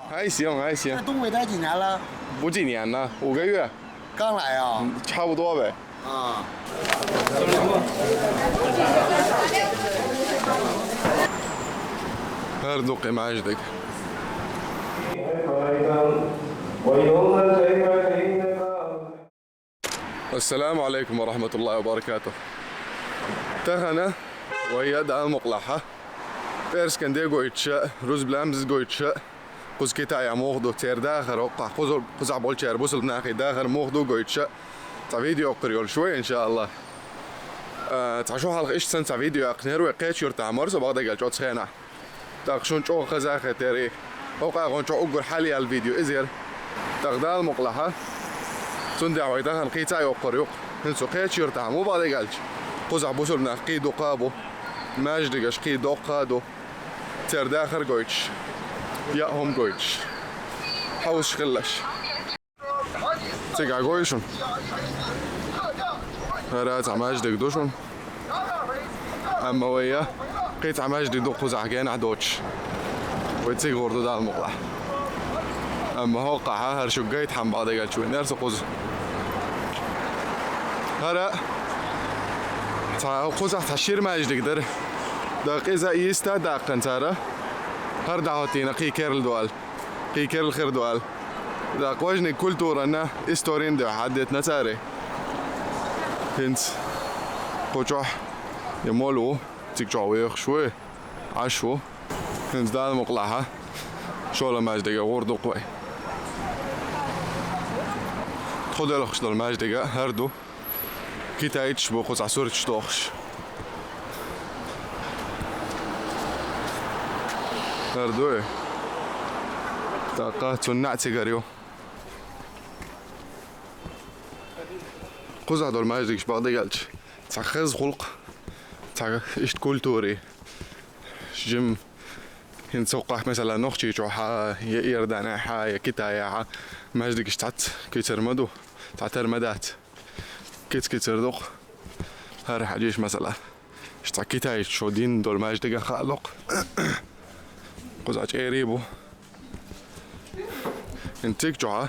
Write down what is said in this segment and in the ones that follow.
还行还行。东北待几年了？不几年呢，5个月。刚来啊？差不多呗。啊。هردوقي ماجدك. السلام عليكم ورحمة الله وبركاته. تهنا ويا دا مقلحة. بيرس كان دي قويتشا روز بلامز قويتشا. قوز كيتا موخدو تير داخر وقع قوز عبول تير بوصل بناخي داخر موخدو قويتشا. تا فيديو قريول شوي إن شاء الله. تعشو حلقة إيش سنة فيديو أقنير وقيت يرتع مرس وبعد قال جوت خينا. تاخشون شو خزاخة تاريخ. وقع غون شو أقول حالي الفيديو إزير. تغدال مقلحة. تندع ويدهن قيتا يقريوق. هنسو قيت يرتع مو بعد قالش. قوز عبوصل بناخي دو قابو. ماجد قاش قيدو قادو. تير داخر قويتش. يا هم قويتش. حوش خلش. تيجا قويشون. هرات عماجدك دوشون. أما ويا قيت عماجدك دو قوز عقين عدوتش. ويتسيق غردو دا المقلح. أما هو قاعة هرشو قيت حم بعد قال شوي نرسو قوز. هرا قوز تحشير ماجدك در. دا قيزا إيستا دا قنتارا. هر دعوتينا قي كيرل دوال. قي كيرل خير دوال. دا قواجني كولتورنا استورين دو حدتنا تاري. هنت قوجح يمولو تيجاويخ شوي عشو هنت دا المقلحة شولا ماجدقة غوردو قوي خدو لخش دول ماجدقة هردو كي تايتش بو قوز عصورة شتوخش هردو تاقا تنع تيغاريو قوز هدول ماجدقش باقدي قالش تاخز خلق تاع إشت كولتوري جيم هنسوقح مثلا نوختي جوحا يردانا حا كتايا ماجدك اشتعت كيترمدو تاع ترمدات كيتردوق هار حاجيش مثلا اشتع كتاي شو دين دول ماجدك خالق قزعج ايريبو انتك جوحا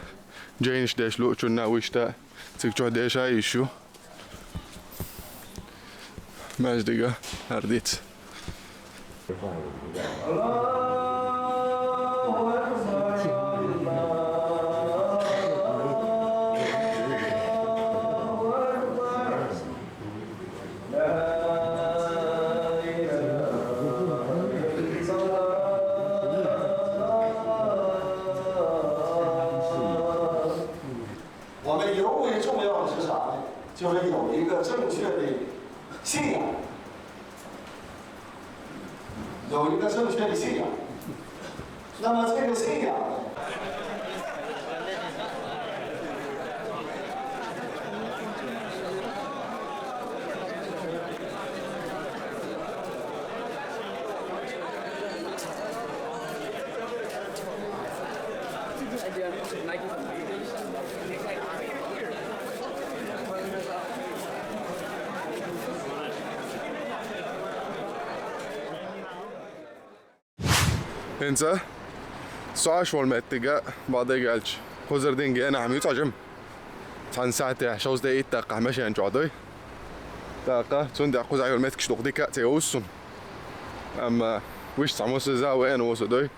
جينش ديش لو شو ناويشتا تك جوحا ديش عايشو ماجدقة هرديت信仰，有一个正确的信仰。那么这个信仰，انت سواش والمتجا بعد قالش خزر دينجي انا عم يتعجم تان ساعتي شوز دقيقة تاقع ماشي عن جعدي تاقع تندع خز عيو المتكش دقديكا تيوسن اما ويش تعموس زاوي انا وسدوي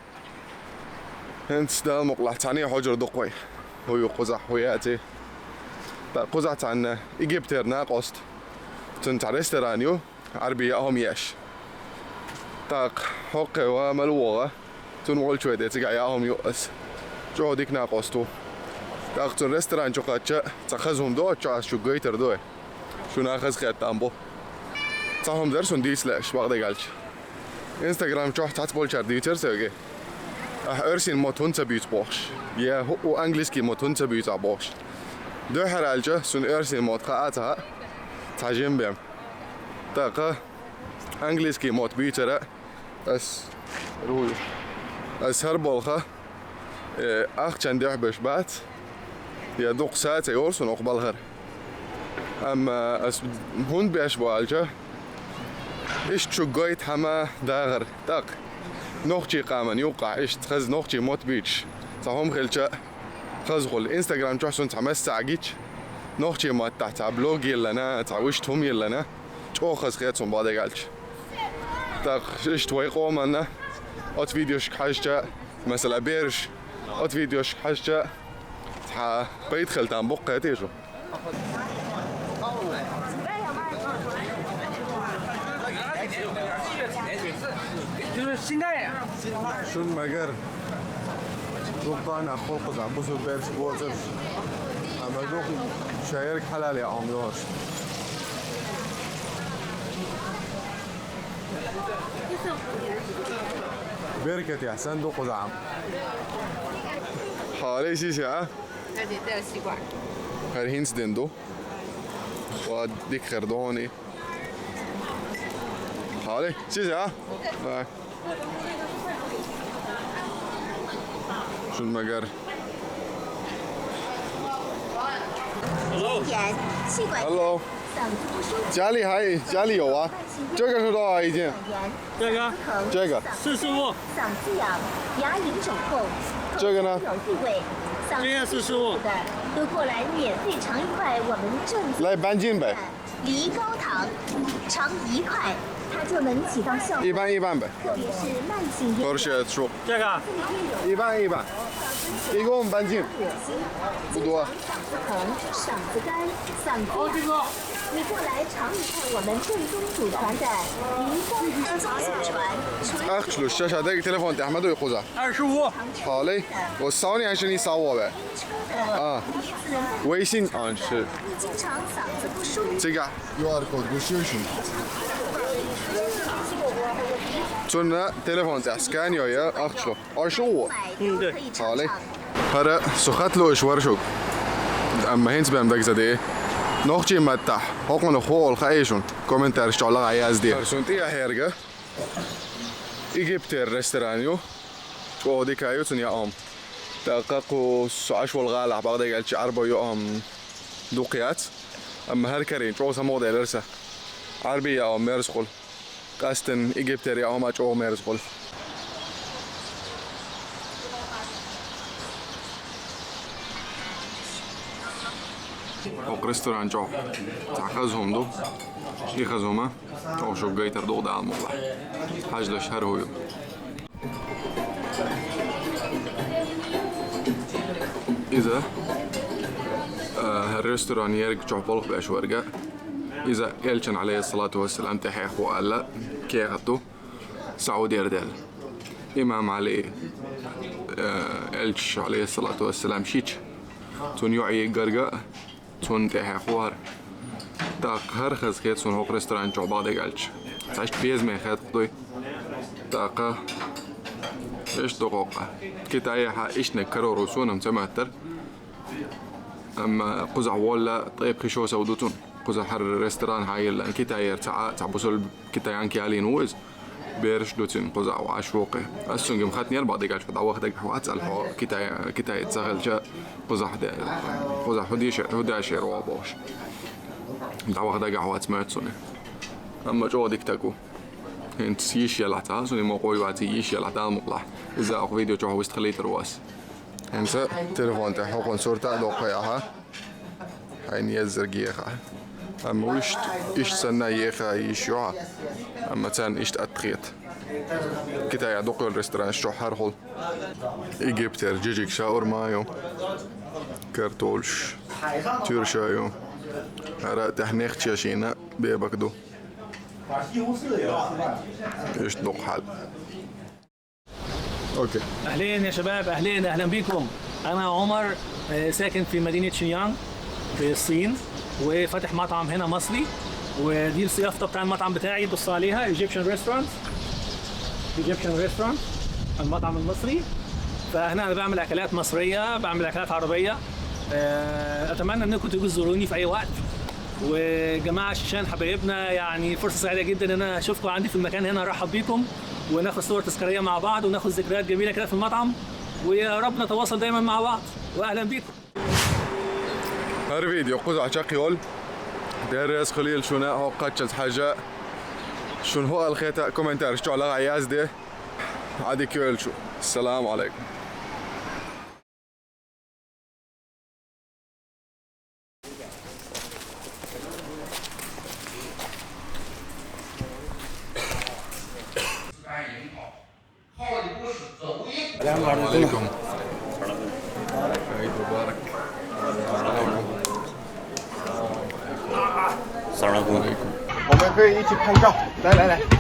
انت دا مقلع تاني حجر دقوي هو قزح وياتي قزح تان ايجيبتير ناقصت تنت ريستورانيو عربية هم ياش تاق حقي وملوغة تنقول شوي ديتك عياهم يؤس جو ديك ناقصتو تاقتون ريستوران جو قاتشا تاخذهم دو تشاس شو قيتر دوي شو ناخذ خيات تامبو تاهم درسون دي سلاش باقدي قالش انستغرام جو تحت بولشار ديتر سيجي ارسين موتون تبيت بوش يا هو انجليسكي موتون تبيت بوش دو حرالجة سون ارسين موت قاعتها تاجين بيم تاقا انجليسكي موت بيتر اس روي اس هربولخه اخ چندي بش بات يا دوق ساعت يورسون اقبل هر اما اس هون بيش بالجا ايش شو قايت حما داغر داق نوختي قامن يوقع إيش تخز نوختي موت بيتش صهم خلشة خزغل إنستغرام جوحسون تعمس ساعجيش نوختي ما تحت بلوج يلنا تعوشتهم يلنا جو خز خياتهم بعد قالش تاق إيش توي قومنا أت فيديوش حاجة مثلا بيرش أت فيديوش حاجة تح بيدخل تام بقى تيجو شو المجر دوقنا خلق زعبوسو بيرش بوزر أما دوق شايرك حلال يا عميوش بيركت يا حسن دوق زعم حالي سيسي ها 而且带有吸管。 هالهينس دندو وديك خردوني حالي سيسي ها باي شو المجر 点气管 Hello 嗓子不舒服， 家里有啊这个是多少一斤炎、这个疼、这个45，嗓子痒、牙龈肿痛、这个呢有异味，嗓子这个不舒服的都过来免费尝一块我们正宗来半斤呗梨膏糖，尝一块它就能起到效果，一般呗特别是慢性咽 多少 炎。 钱说这个一般一共半斤恶心，不多嗓子疼、嗓子干、嗓子痒。你过来尝一看我们正宗祖传的梨膏糖宗祖传纯 اخشلو الشاشة هذاك التليفون تاع احمد ويخوزها 25， حالي وصاوني عشان يصاوب 微信啊是你经常嗓子不舒服，这个 QR code بشوشن صرنا تليفون تاع سكانيو يا اخشلو 25买都可以尝 حالي 尝。 هذا سخت له ايش ورشوك اما هينس بهم داك زدي نوختي متح هوكن خول خايشون كومنتار شعلا عياز دي سنتي هيرجا ايجيبتر ريستورانيو شو دي كايو تنيا ام دققوا سعش والغالع بعد قالش عربو يو ام دوقيات اما هالكرين شو سمو دي لرسه عربية او ميرسخول قاستن ايجيبتر يا ام او ميرسخول فوق ريستوران جو تعخذهم دو يخذهما او شو جايتر دو ده الموضوع حاج لشهر هو إذا هالريستوران يرجع بلق بأش ورقة إذا يلشن عليه الصلاة والسلام تحيخ وقال كي أخذته سعودي أردال إمام علي يلش عليه الصلاة والسلام شيش تون يعي قرقاء تون تحيخوار تاق هر خز خيت سون هوق ريستوران جو بعض قالش تعيش بيز ما خيت قضي تاقا إيش دقوقة كتايا إيش نكرر رسونا متماتر أما قزع ولا طيب خشوا سودوتون قزع حر ريستوران هاي اللي كتايا تعبسول كتايا عنكي علي نوز بيرش دوتين قزع وعشوقي أسون قم خاتني أربع دقاش فدا واخدك حوات الحو كتايا تسغل جا قزع هداش روابوش دا واخدك حوات ماتسوني أما جو ديك تاكو انت يش يلعتا سوني موقوي واتي يش يلعتا المقلع إذا أخو فيديو جو هو استخليت رواس انسى تليفون تاع حقن صورتا دوقياها هاي نيزر جيخا أما وش إيش سنة يخا يشوع أما تان إيش تأتخيت كتا يا دوقي الريستوران شو حرحل إيجيبتر جيجيك شاور مايو كرتولش تيرشايو هرا تحنيخ تشاشينا بيبكدو ايش دوق حال اوكي اهلين يا شباب، اهلا بيكم. انا عمر، ساكن في مدينه شينيانغ في الصين، وفاتح مطعم هنا مصري، ودي الصيافه بتاع المطعم بتاعي. بص عليها ايجيبشن ريستورانت، المطعم المصري. فهنا انا بعمل اكلات مصريه، بعمل اكلات عربيه. اتمنى انكم تيجوا تزوروني في اي وقت. وجماعه الشيشان حبايبنا، يعني فرصه سعيده جدا ان انا اشوفكم عندي في المكان هنا. ارحب بيكم وناخد صور تذكاريه مع بعض، وناخد ذكريات جميله كده في المطعم، ويا رب نتواصل دايما مع بعض. واهلا بيكم. هذا فيديو قزع شاقيول دارس خليل شو هو قاتشز حاجه شون هو الخيتا كومنتار شو على عياز ده عادي كيلشو. السلام عليكم. السلام عليكم. عيد مبارك. السلام عليكم. 我们可以一起拍照，来来来。